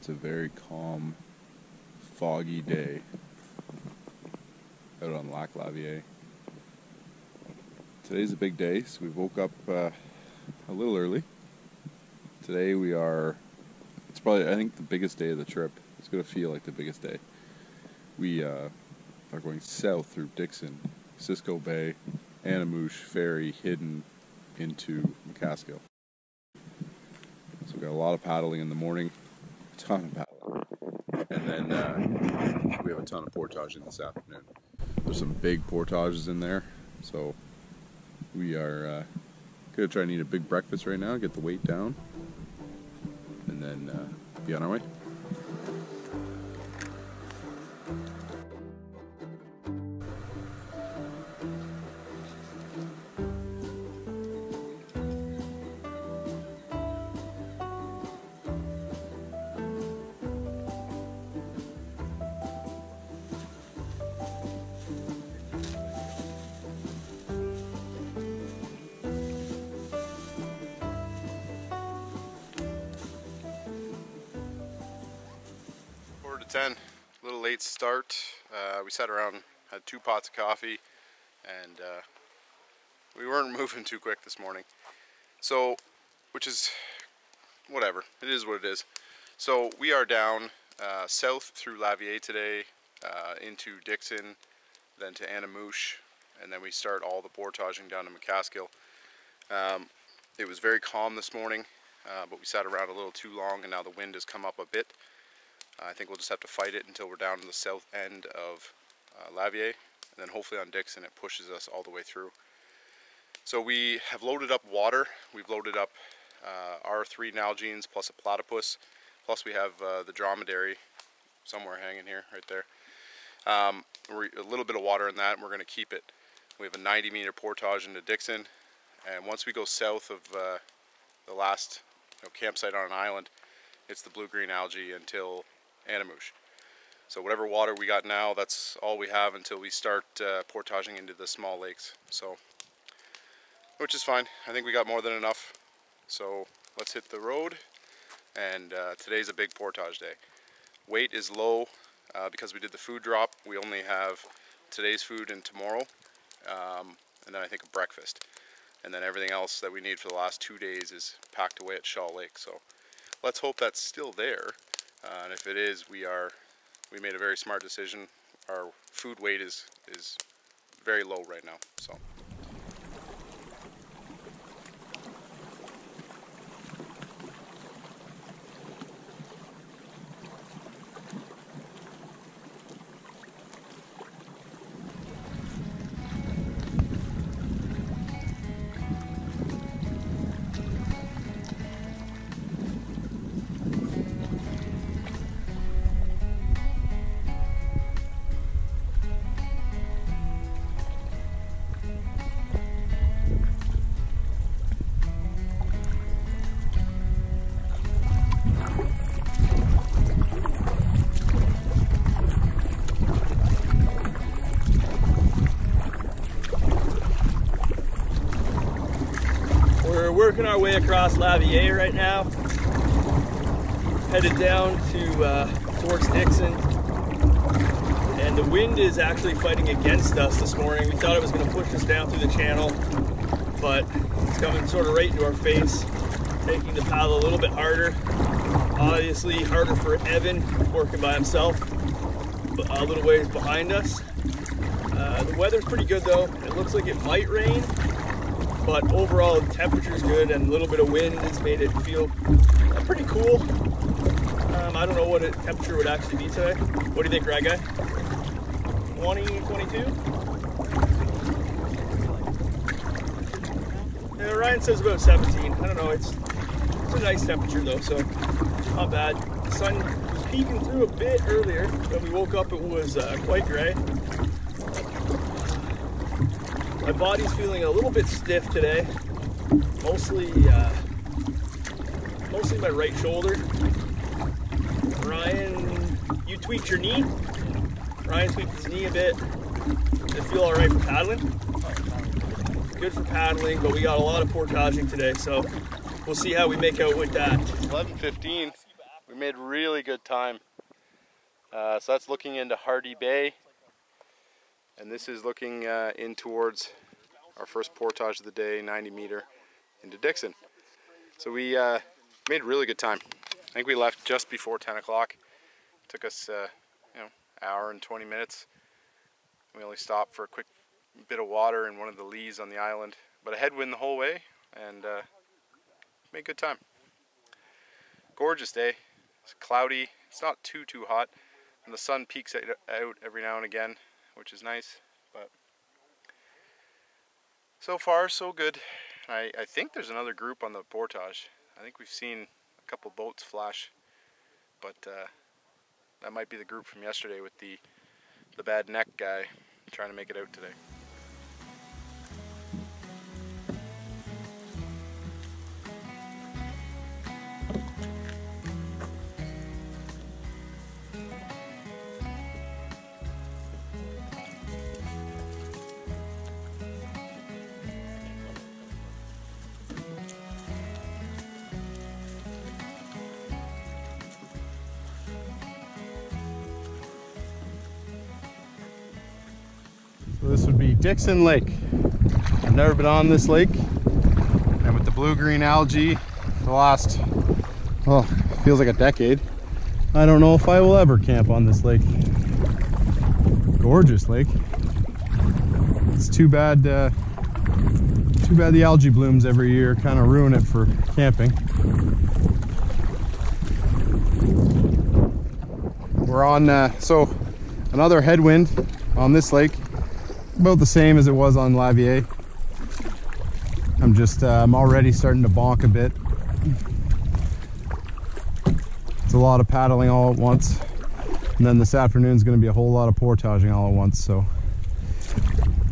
It's a very calm, foggy day out on Lac Lavieille. Today's a big day, so we woke up a little early. Today it's probably, I think, the biggest day of the trip. It's going to feel like the biggest day. We are going south through Dixon, Cisco Bay, Anamouche Ferry, hidden into McKaskill. So we got a lot of paddling in the morning, a ton of paddling, and then we have a ton of portaging this afternoon. There's some big portages in there, so we are gonna try and eat a big breakfast right now, get the weight down, and then be on our way. Quarter to 10, a little late start. We sat around, had 2 pots of coffee, and we weren't moving too quick this morning. So, which is whatever, it is what it is. So we are down south through Lavieille today, into Dixon, then to Anamouche, and then we start all the portaging down to McKaskill. It was very calm this morning, but we sat around a little too long, and now the wind has come up a bit. I think we'll just have to fight it until we're down to the south end of Lavieille, and then hopefully on Dixon it pushes us all the way through. So we have loaded up water. We've loaded up our 3 Nalgenes plus a platypus, plus we have the dromedary somewhere hanging here, right there. A little bit of water in that, and we're going to keep it. We have a 90-meter portage into Dixon, and once we go south of the last campsite on an island, it's the blue-green algae until Anamouche. So whatever water we got now, that's all we have until we start portaging into the small lakes. So, which is fine. I think we got more than enough. So let's hit the road. And today's a big portage day. Weight is low because we did the food drop. We only have today's food and tomorrow, and then I think a breakfast. And then everything else that we need for the last 2 days is packed away at Shaw Lake. So let's hope that's still there. And if it is, we made a very smart decision. Our food weight is very low right now. So. Working our way across Lavieille right now, headed down to towards Dixon, and the wind is actually fighting against us this morning. We thought it was going to push us down through the channel, but it's coming sort of right into our face, making the paddle a little bit harder. Obviously harder for Evan, working by himself, but a little ways behind us. The weather's pretty good though. It looks like it might rain, but overall the temperature's good, and a little bit of wind has made it feel pretty cool. I don't know what a temperature would actually be today. What do you think, right guy? 20, 22? Yeah, Ryan says about 17. I don't know, it's a nice temperature though, so not bad. The sun was peeking through a bit earlier. When we woke up it was quite gray. My body's feeling a little bit stiff today, mostly my right shoulder. Ryan, you tweaked your knee? Ryan tweaked his knee a bit. Does it feel all right for paddling? Good for paddling, but we got a lot of portaging today, so we'll see how we make out with that. 11:15. We We made really good time. So that's looking into Hardy Bay, and this is looking in towards our first portage of the day, 90 meter into Dixon. So we made really good time. I think we left just before 10 o'clock. Took us hour and 20 minutes. We only stopped for a quick bit of water in one of the lees on the island, but a headwind the whole way, and made good time. Gorgeous day. It's cloudy. It's not too hot, and the sun peeks out every now and again, which is nice. But so far, so good. I think there's another group on the portage. I think we've seen a couple boats flash, but that might be the group from yesterday with the bad neck guy trying to make it out today. So this would be Dixon Lake. I've never been on this lake, and with the blue-green algae for the last, well, feels like a decade, I don't know if I will ever camp on this lake. Gorgeous lake. It's too bad the algae blooms every year kind of ruin it for camping. We're on so another headwind on this lake, about the same as it was on Lavieille. I'm already starting to bonk a bit. It's a lot of paddling all at once, and then this afternoon is going to be a whole lot of portaging all at once, so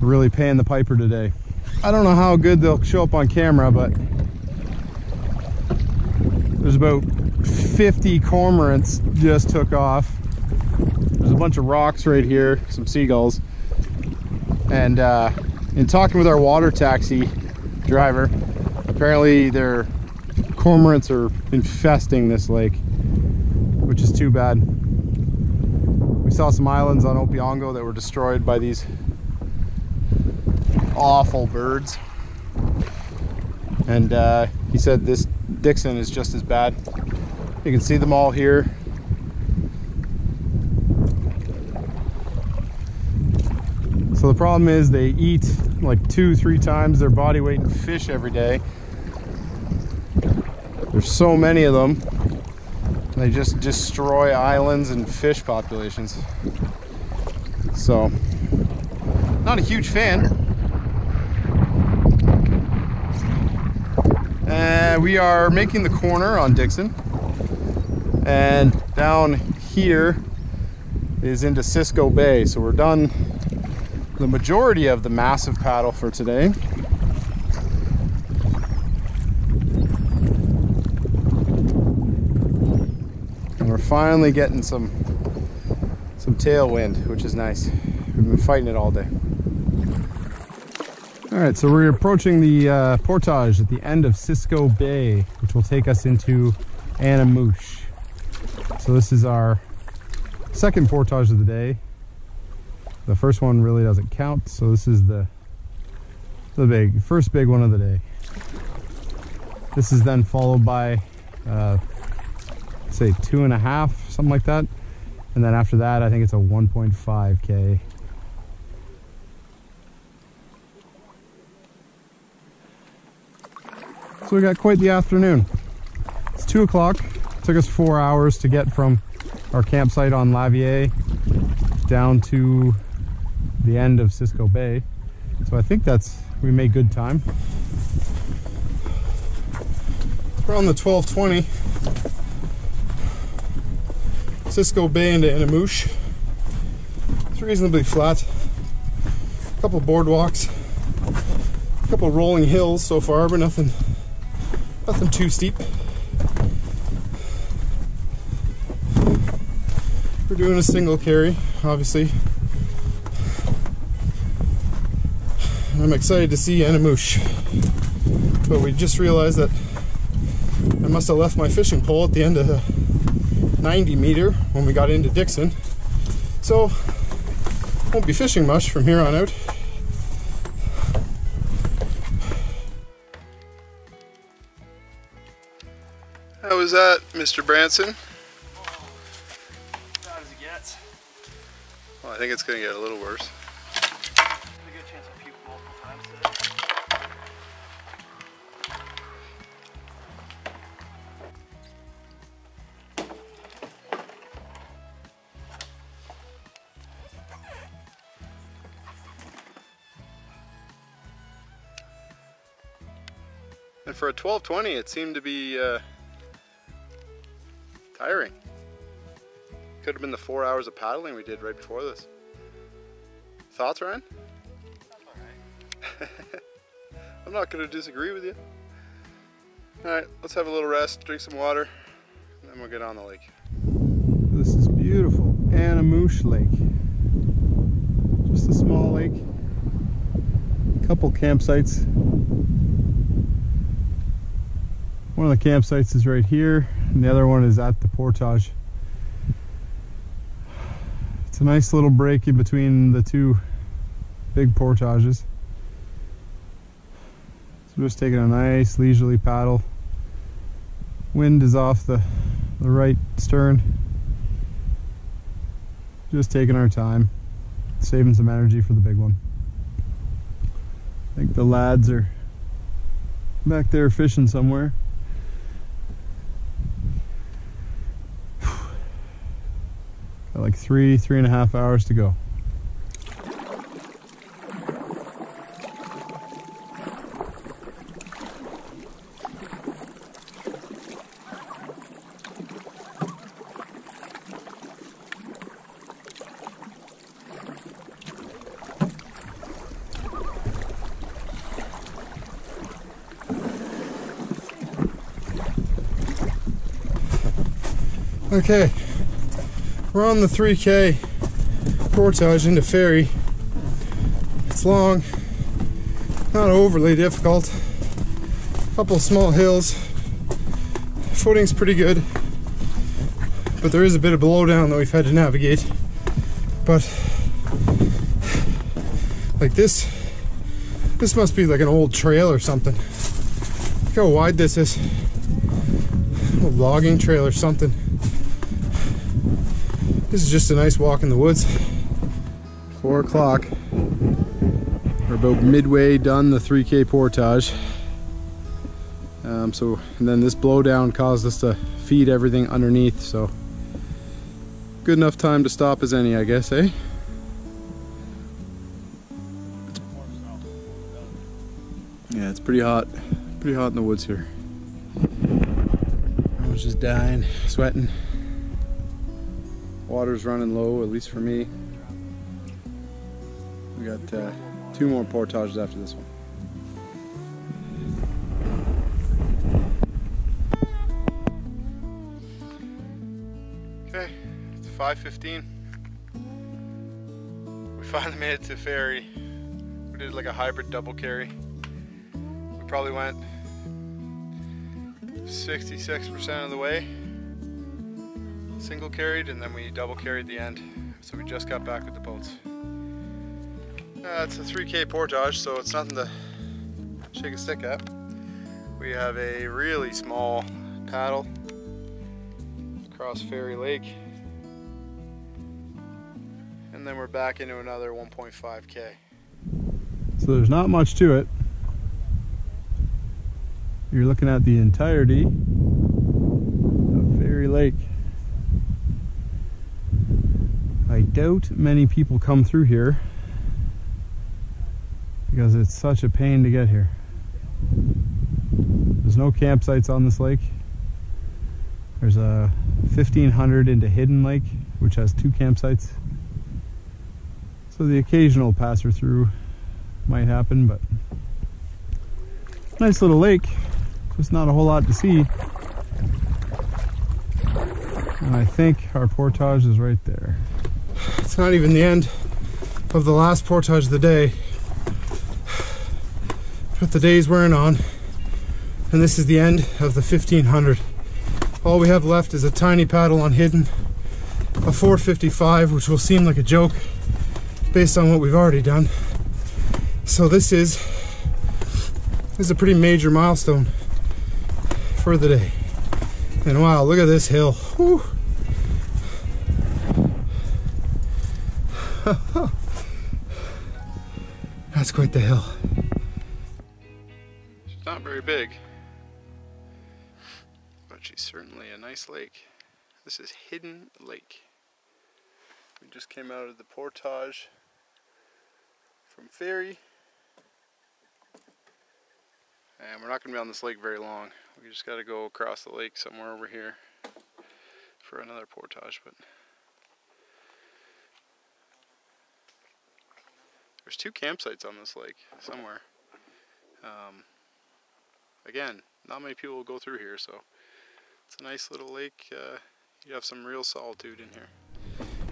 really paying the piper today. I don't know how good they'll show up on camera, but there's about 50 cormorants just took off. There's a bunch of rocks right here, some seagulls. And in talking with our water taxi driver, apparently their cormorants are infesting this lake, which is too bad. We saw some islands on Opeongo that were destroyed by these awful birds, and he said this Dixon is just as bad. You can see them all here. So the problem is they eat like 2-3 times their body weight in fish every day. There's so many of them, they just destroy islands and fish populations. So, not a huge fan. We are making the corner on Dixon, and down here is into Cisco Bay. So we're done the majority of the massive paddle for today. And we're finally getting some tailwind, which is nice. We've been fighting it all day. All right, so we're approaching the portage at the end of Cisco Bay, which will take us into Anamouche. So this is our second portage of the day. The first one really doesn't count, so this is the first big one of the day. This is then followed by say 2.5, something like that, and then after that I think it's a 1.5K. So we got quite the afternoon. It's 2 o'clock. It took us 4 hours to get from our campsite on Lavieille down to the end of Cisco Bay. So I think we made good time. We're on the 1220. Cisco Bay into Anamouche. It's reasonably flat. A couple boardwalks, a couple rolling hills so far, but nothing too steep. We're doing a single carry, obviously. I'm excited to see Anamouche, but we just realized that I must have left my fishing pole at the end of 90 meter when we got into Dixon. So won't be fishing much from here on out. How was that, Mr. Branson? Bad as it gets. Well, I think it's going to get a little worse. There's a good chance I'll puke multiple times today. And for a 12:20, it seemed to be tiring. Could have been the 4 hours of paddling we did right before this. Thoughts, Ryan? Alright. I'm not going to disagree with you. Alright, let's have a little rest, drink some water, and then we'll get on the lake. This is beautiful. Anamoosh Lake. Just a small lake. Couple campsites. One of the campsites is right here, and the other one is at the Portage. It's a nice little break in between the two big portages. So just taking a nice leisurely paddle. Wind is off the right stern. Just taking our time, saving some energy for the big one. I think the lads are back there fishing somewhere. Got like 3.5 hours to go. Okay, we're on the 3K portage into ferry. It's long, not overly difficult. A couple small hills. Footing's pretty good, but there is a bit of blowdown that we've had to navigate. But like this must be like an old trail or something. Look how wide this is. A logging trail or something. This is just a nice walk in the woods. 4 o'clock. We're about midway done the 3K portage. And then this blowdown caused us to feed everything underneath, so good enough time to stop as any, I guess, eh? Yeah, it's pretty hot. Pretty hot in the woods here. I was just dying, sweating. Water's running low, at least for me. We got 2 more portages after this one. Okay, it's 5:15. We finally made it to ferry. We did like a hybrid double carry. We probably went 66% of the way. Single carried, and then we double carried the end, so we just got back with the boats. It's a 3K portage, so it's nothing to shake a stick at. We have a really small paddle across Ferry Lake, and then we're back into another 1.5K. So there's not much to it. You're looking at the entirety of Ferry Lake. I doubt many people come through here because it's such a pain to get here. There's no campsites on this lake. There's a 1500 into Hidden Lake, which has 2 campsites. So the occasional passer through might happen, but nice little lake, just not a whole lot to see. And I think our portage is right there. It's not even the end of the last portage of the day, but the day's wearing on, and this is the end of the 1500. All we have left is a tiny paddle on hidden, a 455, which will seem like a joke based on what we've already done. So this is a pretty major milestone for the day. And wow, look at this hill. Whew. That's quite the hill. She's not very big, but she's certainly a nice lake. This is Hidden Lake. We just came out of the portage from ferry, and we're not going to be on this lake very long. We just got to go across the lake somewhere over here for another portage. But there's 2 campsites on this lake somewhere. Again, not many people will go through here, so it's a nice little lake. You have some real solitude in here.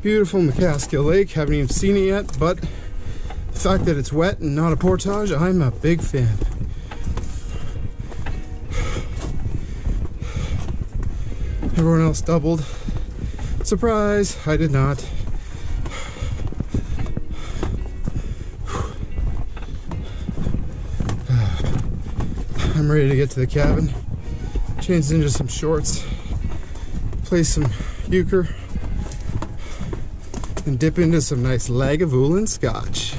Beautiful McKaskill Lake. Haven't even seen it yet, but the fact that it's wet and not a portage, I'm a big fan. Everyone else doubled. Surprise, I did not. I'm ready to get to the cabin, change into some shorts, play some euchre, and dip into some nice Lavieille scotch.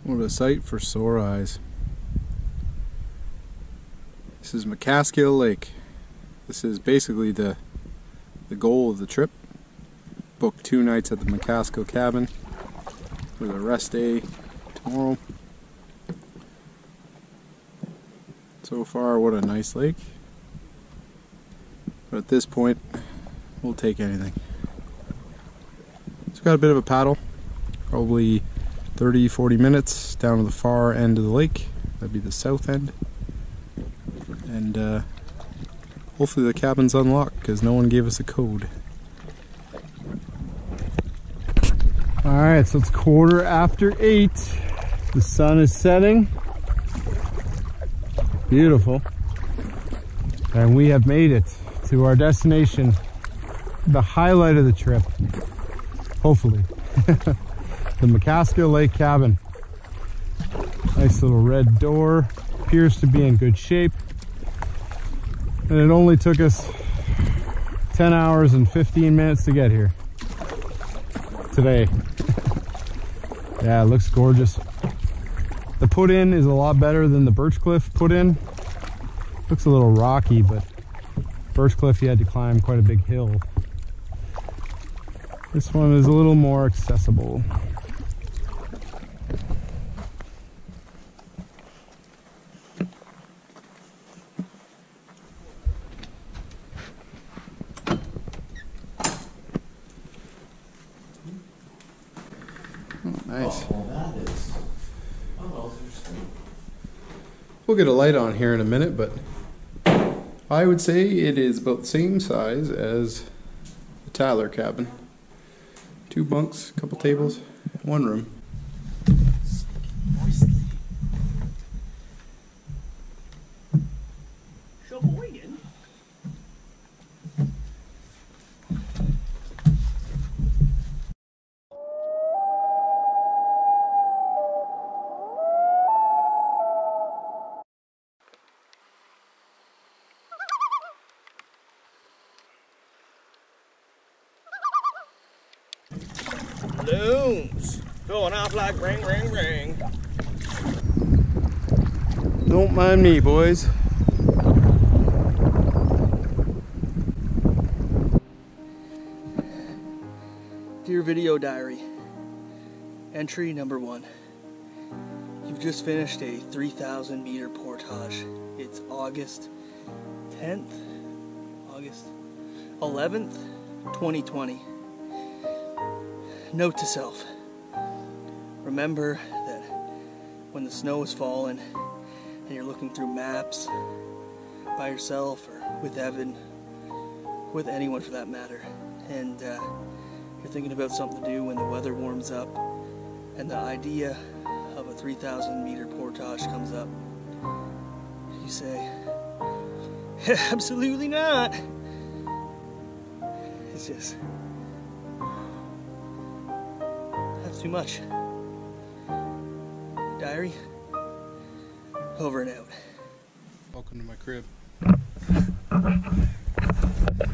What a sight for sore eyes. This is McKaskill Lake. This is basically the goal of the trip. Booked 2 nights at the McKaskill Cabin with a rest day tomorrow. So far, what a nice lake. But at this point, we'll take anything. It's got a bit of a paddle, probably 30-40 minutes down to the far end of the lake. That'd be the south end. And hopefully the cabin's unlocked because no one gave us a code. Alright, so it's 8:15. The sun is setting. Beautiful. And we have made it to our destination, the highlight of the trip, hopefully. The McKaskill Lake Cabin. Nice little red door, appears to be in good shape. And it only took us 10 hours and 15 minutes to get here today. Yeah, it looks gorgeous. The put-in is a lot better than the Birchcliff put-in. Looks a little rocky, but Birchcliff you had to climb quite a big hill. This one is a little more accessible. Nice. We'll get a light on here in a minute, but I would say it is about the same size as the Tyler cabin. 2 bunks, a couple tables, 1 room. Balloons going off like ring, ring, ring. Don't mind me, boys. Dear video diary, entry number 1. You've just finished a 3,000 meter portage. It's August 10th, August 11th, 2020. Note to self, remember that when the snow is falling and you're looking through maps by yourself or with Evan, with anyone for that matter, and you're thinking about something to do when the weather warms up and the idea of a 3,000 meter portage comes up, you say, Absolutely not. It's just, that's too much. Diary, over and out. Welcome to my crib.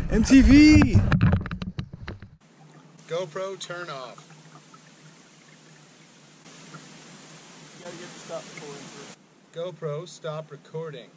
MTV! GoPro turn off. You gotta get the stop recording first. GoPro stop recording.